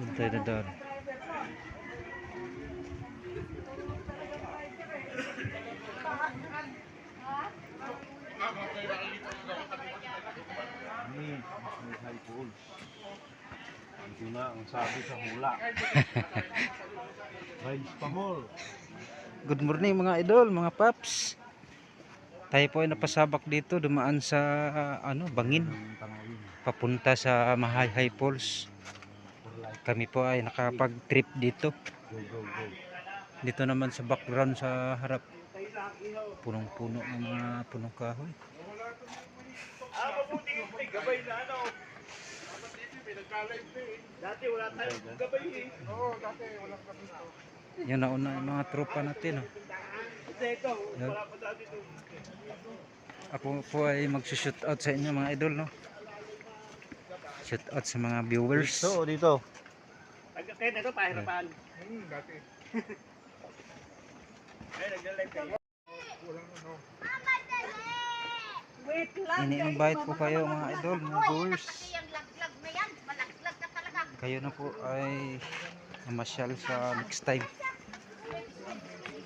Tayo na doon. High pools. Ito na ang sabi sa hula. Rides pa more. Good morning mga idol, mga paps. Tayo po ay napasabak dito, dumaan sa Bangin, papunta sa Mahayhay Falls. Kami po ay nakapag-trip dito. Dito naman sa background sa harap, punong-puno ng mga punong kahoy. Gabay na ano. Dati wala tayong gabay eh. Oo, dati walang gabay. Yan nauna yung mga tropa natin. Ito, wala pa dati ito. Ako po ay magsushoot out sa inyo mga idol, no? Shoot out sa mga viewers. Dito, dito. Pagkakin ito, pahirapan. Dati. Ay, nagla-live kayo. Walang ano. Wait lang. Ini-invite po kayo mga idol, mga viewers. Kayo na po ay namasyal sa next time.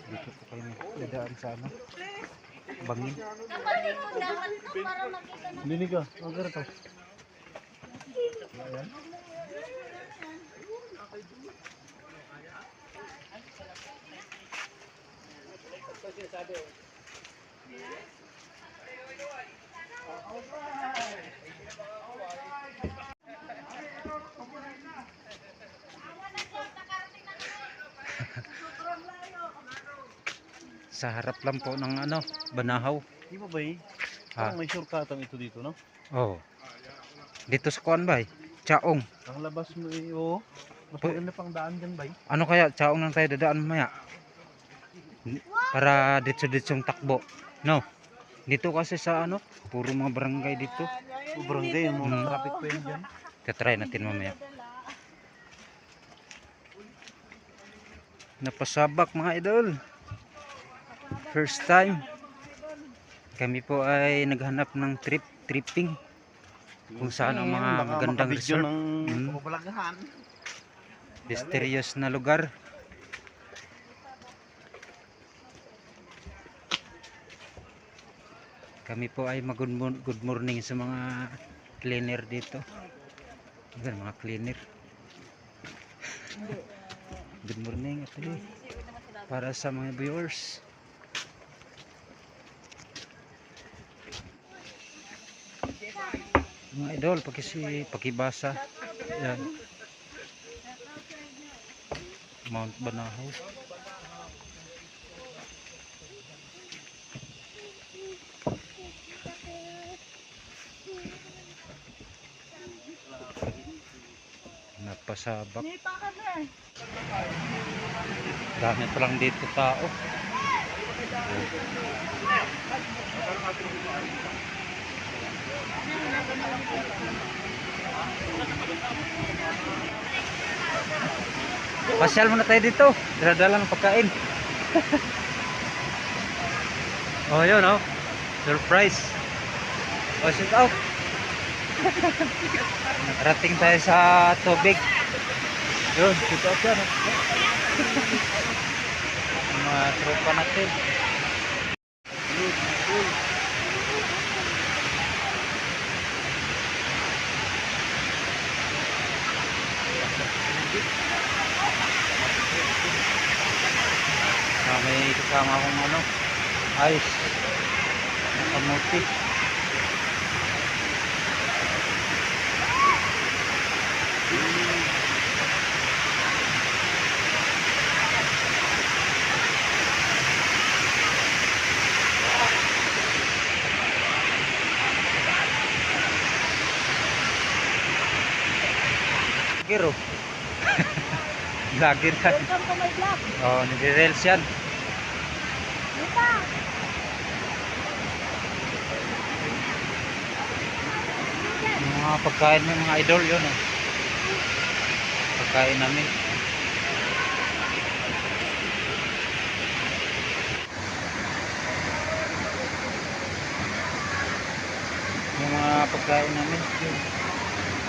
Dito po kayo dadaan sa Bangin. Linig ka. Ang gara to. Ayan. Sa harap lang po ng Banahaw. Di ba ba eh? Ah. Parang may shortcutan ito dito, no? Oh. Dito sa kuan ba? Chaong. Ang labas mo eh, oo. Mas maganda pang daan dyan ba eh? Ano kaya Chaong lang tayo dadaan mamaya? Para ditso-ditsong takbo. No. Dito kasi sa puro mga barangay dito. Barangay, yung mga traffic pa yun dyan. Try natin mamaya. Napasabak mga idol. First time. Kami po ay naghanap ng tripping. Kung saan ang mga magandang resort. ng kabalagahan. Mysterious na lugar. Kami po ay good morning sa mga cleaner dito. Yan, mga cleaner. Good morning ate. Para sa mga viewers. Mga idol, pakibasa. Yan. Mount Banahaw. Napasabak. Dami pa lang dito tao. Pasyal muna tayo dito. Dala-dala ng pagkain. Oh, yun oh. Surprise. Oh, shoot out. Nakarating tayo sa tubig. Yun, shoot out yan. Mga tropa natin. May kasama akong ice nakamuti. Giro. Vlogger ka. Welcome to my vlog. Oh, nagre-reels yan. Lupa. Mga pagkain ng mga idol yun oh. Pagkain namin. Yung mga pagkain namin yun.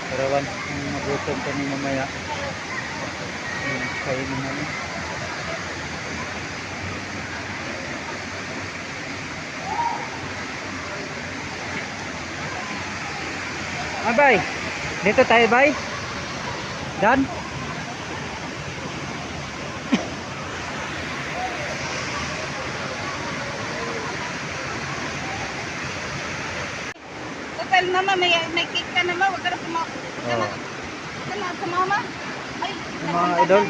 Para once kung magutom kami mamaya kainin namin. Bay, dito tayo bay. Dan. Hotel naman, may cake ka naman. Huwag ka na pumawa. Oh. Sa mama. Ay, Mga idol.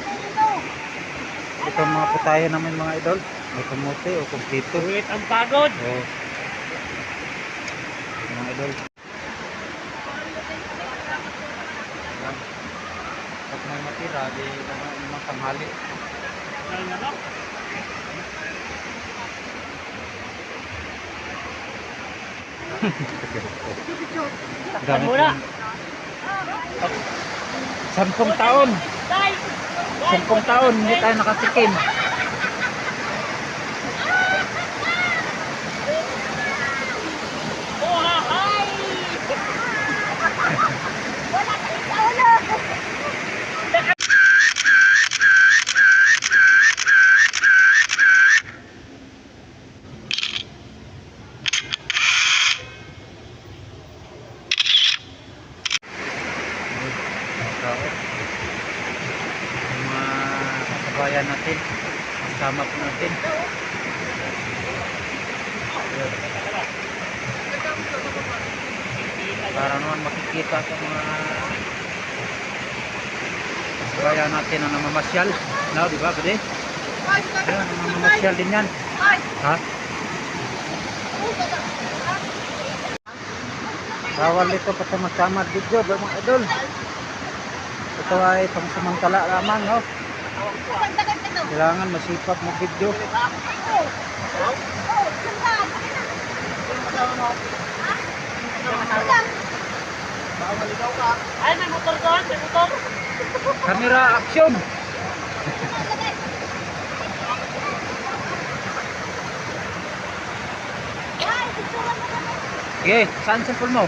Ito ang mga putahe namin mga idol. May kamote o kumpleto. Wait, ang pagod. Oh. Mga idol. Yan. Pag may matira, di naman tanghali. Gamit Mura. lang. 10 taon. 10 taon hindi tayo nakatikim. Mga kasabayan natin, kasama po natin. Para naman makikita sa mga kasabayan natin na namamasyal. No, di ba, Bade? Ayan, namamasyal din yan. Ha? Bawal ito pasama-sama video, mga idol. Ito ay pangsamantala lamang, no? Kailangan masipag mag-video. Ay, may motor doon, may motor. Camera action! Sige, saan cellphone mo?